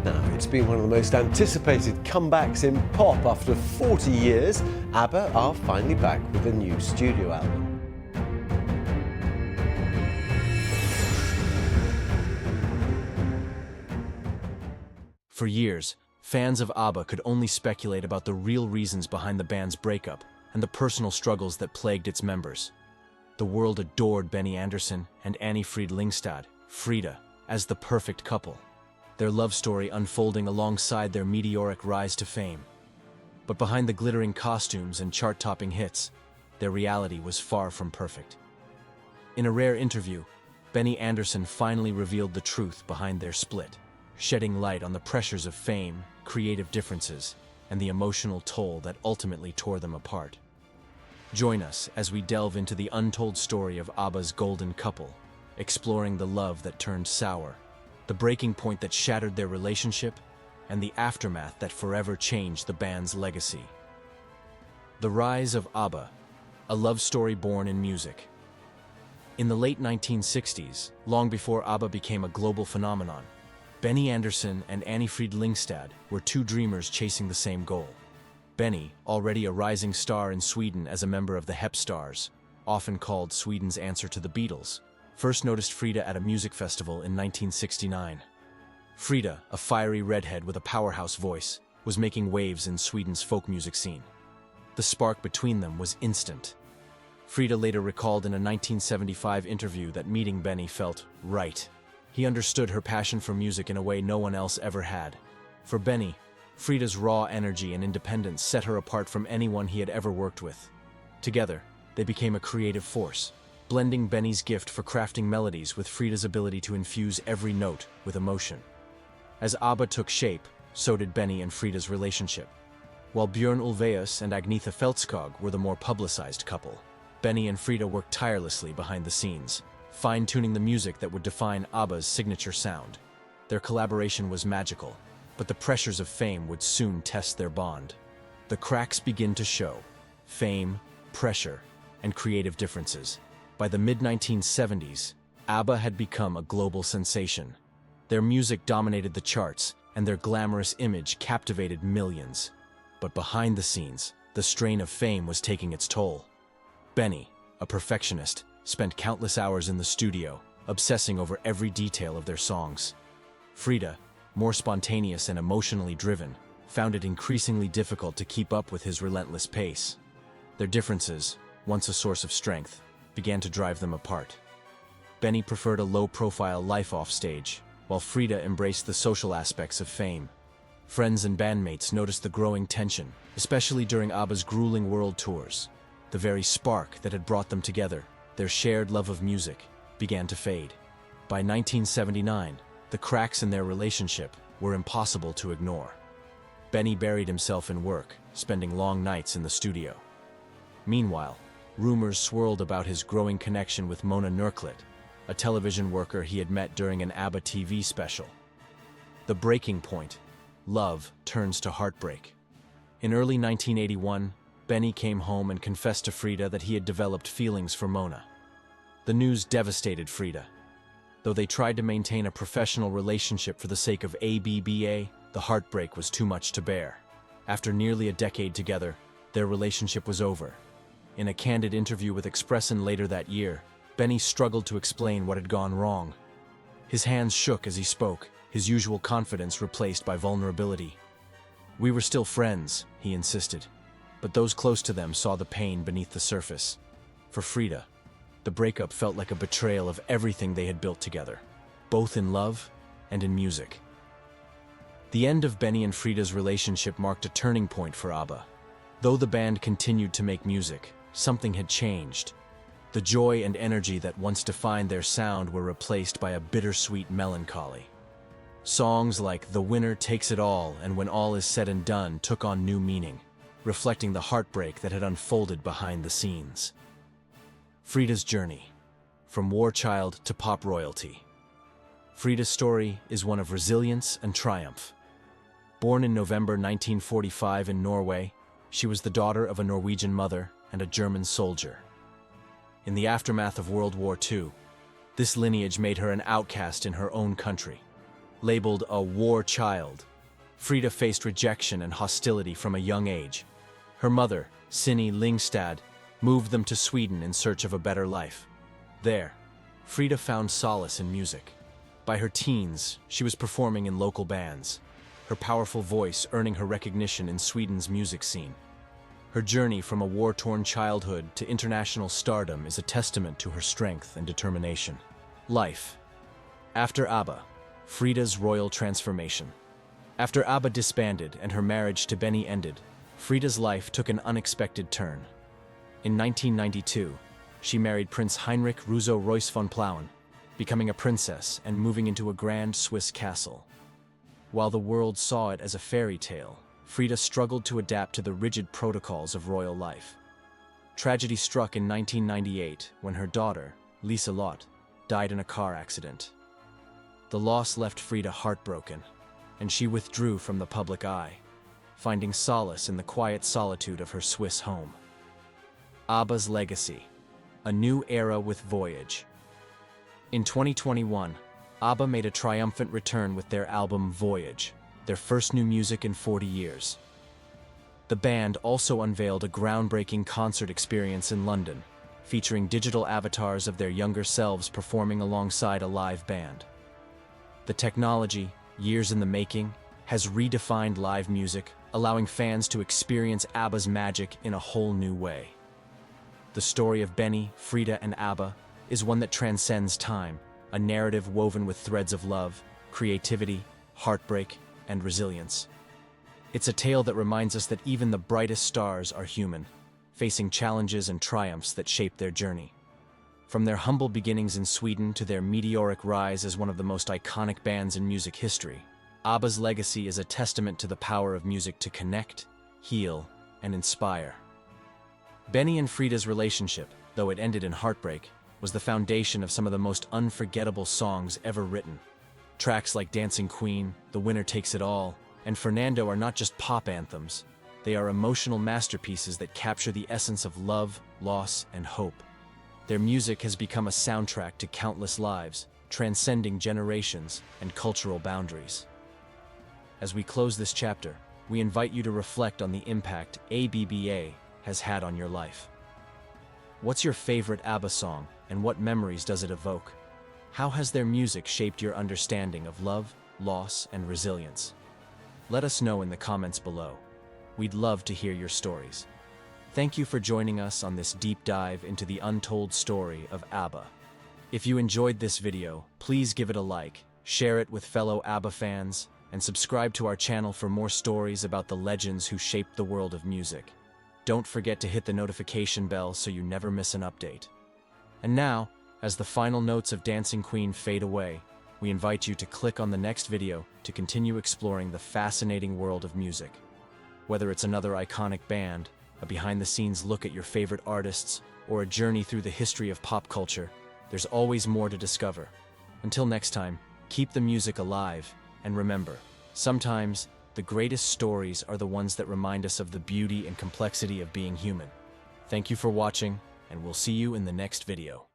Now, it's been one of the most anticipated comebacks in pop. After 40 years, ABBA are finally back with a new studio album. For years, fans of ABBA could only speculate about the real reasons behind the band's breakup and the personal struggles that plagued its members. The world adored Benny Andersson and Anni-Frid Lyngstad, Frida, as the perfect couple, their love story unfolding alongside their meteoric rise to fame. But behind the glittering costumes and chart-topping hits, their reality was far from perfect. In a rare interview, Benny Andersson finally revealed the truth behind their split, shedding light on the pressures of fame, creative differences, and the emotional toll that ultimately tore them apart. Join us as we delve into the untold story of ABBA's golden couple, exploring the love that turned sour, the breaking point that shattered their relationship, and the aftermath that forever changed the band's legacy. The rise of ABBA, a love story born in music. In the late 1960s, long before ABBA became a global phenomenon, Benny Andersson and Anni-Frid Lyngstad were two dreamers chasing the same goal. Benny, already a rising star in Sweden as a member of the Hep Stars, often called Sweden's answer to the Beatles, first noticed Frida at a music festival in 1969. Frida, a fiery redhead with a powerhouse voice, was making waves in Sweden's folk music scene. The spark between them was instant. Frida later recalled in a 1975 interview that meeting Benny felt right. He understood her passion for music in a way no one else ever had. For Benny, Frida's raw energy and independence set her apart from anyone he had ever worked with. Together, they became a creative force, blending Benny's gift for crafting melodies with Frida's ability to infuse every note with emotion. As ABBA took shape, so did Benny and Frida's relationship. While Björn Ulvaeus and Agnetha Fältskog were the more publicized couple, Benny and Frida worked tirelessly behind the scenes, fine-tuning the music that would define ABBA's signature sound. Their collaboration was magical, but the pressures of fame would soon test their bond. The cracks begin to show: fame, pressure, and creative differences. By the mid-1970s, ABBA had become a global sensation. Their music dominated the charts, and their glamorous image captivated millions. But behind the scenes, the strain of fame was taking its toll. Benny, a perfectionist, spent countless hours in the studio, obsessing over every detail of their songs. Frida, more spontaneous and emotionally driven, found it increasingly difficult to keep up with his relentless pace. Their differences, once a source of strength, began to drive them apart. Benny preferred a low-profile life off stage, while Frida embraced the social aspects of fame. Friends and bandmates noticed the growing tension, especially during ABBA's grueling world tours. The very spark that had brought them together, their shared love of music, began to fade. By 1979, the cracks in their relationship were impossible to ignore. Benny buried himself in work, spending long nights in the studio. Meanwhile, rumors swirled about his growing connection with Mona Nurklit, a television worker he had met during an ABBA TV special. The breaking point: love turns to heartbreak. In early 1981, Benny came home and confessed to Frida that he had developed feelings for Mona. The news devastated Frida. Though they tried to maintain a professional relationship for the sake of ABBA, the heartbreak was too much to bear. After nearly a decade together, their relationship was over. In a candid interview with Expressen later that year, Benny struggled to explain what had gone wrong. His hands shook as he spoke, his usual confidence replaced by vulnerability. "We were still friends," he insisted, but those close to them saw the pain beneath the surface. For Frida, the breakup felt like a betrayal of everything they had built together, both in love and in music. The end of Benny and Frida's relationship marked a turning point for ABBA. Though the band continued to make music, something had changed. The joy and energy that once defined their sound were replaced by a bittersweet melancholy. Songs like "The Winner Takes It All" and "When All Is Said and Done" took on new meaning, reflecting the heartbreak that had unfolded behind the scenes. Frida's journey, from war child to pop royalty. Frida's story is one of resilience and triumph. Born in November 1945 in Norway, she was the daughter of a Norwegian mother and a German soldier. In the aftermath of World War II, this lineage made her an outcast in her own country. Labeled a war child, Frida faced rejection and hostility from a young age. Her mother, Sinni Lingstad, moved them to Sweden in search of a better life. There, Frida found solace in music. By her teens, she was performing in local bands, her powerful voice earning her recognition in Sweden's music scene. Her journey from a war-torn childhood to international stardom is a testament to her strength and determination. Life. After ABBA, Frida's royal transformation. After ABBA disbanded and her marriage to Benny ended, Frida's life took an unexpected turn. In 1992, she married Prince Heinrich Russo-Royce von Plauen, becoming a princess and moving into a grand Swiss castle. While the world saw it as a fairy tale, Frida struggled to adapt to the rigid protocols of royal life. Tragedy struck in 1998 when her daughter, Liselott, died in a car accident. The loss left Frida heartbroken, and she withdrew from the public eye, finding solace in the quiet solitude of her Swiss home. ABBA's legacy. A new era with Voyage. In 2021, ABBA made a triumphant return with their album Voyage, their first new music in 40 years. The band also unveiled a groundbreaking concert experience in London, featuring digital avatars of their younger selves performing alongside a live band. The technology, years in the making, has redefined live music, allowing fans to experience ABBA's magic in a whole new way. The story of Benny, Frida, and ABBA is one that transcends time, a narrative woven with threads of love, creativity, heartbreak, and resilience. It's a tale that reminds us that even the brightest stars are human, facing challenges and triumphs that shape their journey. From their humble beginnings in Sweden to their meteoric rise as one of the most iconic bands in music history, ABBA's legacy is a testament to the power of music to connect, heal, and inspire. Benny and Frida's relationship, though it ended in heartbreak, was the foundation of some of the most unforgettable songs ever written. Tracks like Dancing Queen, The Winner Takes It All, and Fernando are not just pop anthems. They are emotional masterpieces that capture the essence of love, loss, and hope. Their music has become a soundtrack to countless lives, transcending generations and cultural boundaries. As we close this chapter, we invite you to reflect on the impact ABBA has had on your life. What's your favorite ABBA song, and what memories does it evoke? How has their music shaped your understanding of love, loss, and resilience? Let us know in the comments below. We'd love to hear your stories. Thank you for joining us on this deep dive into the untold story of ABBA. If you enjoyed this video, please give it a like, share it with fellow ABBA fans, and subscribe to our channel for more stories about the legends who shaped the world of music. Don't forget to hit the notification bell so you never miss an update. And now, as the final notes of Dancing Queen fade away, we invite you to click on the next video to continue exploring the fascinating world of music. Whether it's another iconic band, a behind-the-scenes look at your favorite artists, or a journey through the history of pop culture, there's always more to discover. Until next time, keep the music alive, and remember, sometimes the greatest stories are the ones that remind us of the beauty and complexity of being human. Thank you for watching, and we'll see you in the next video.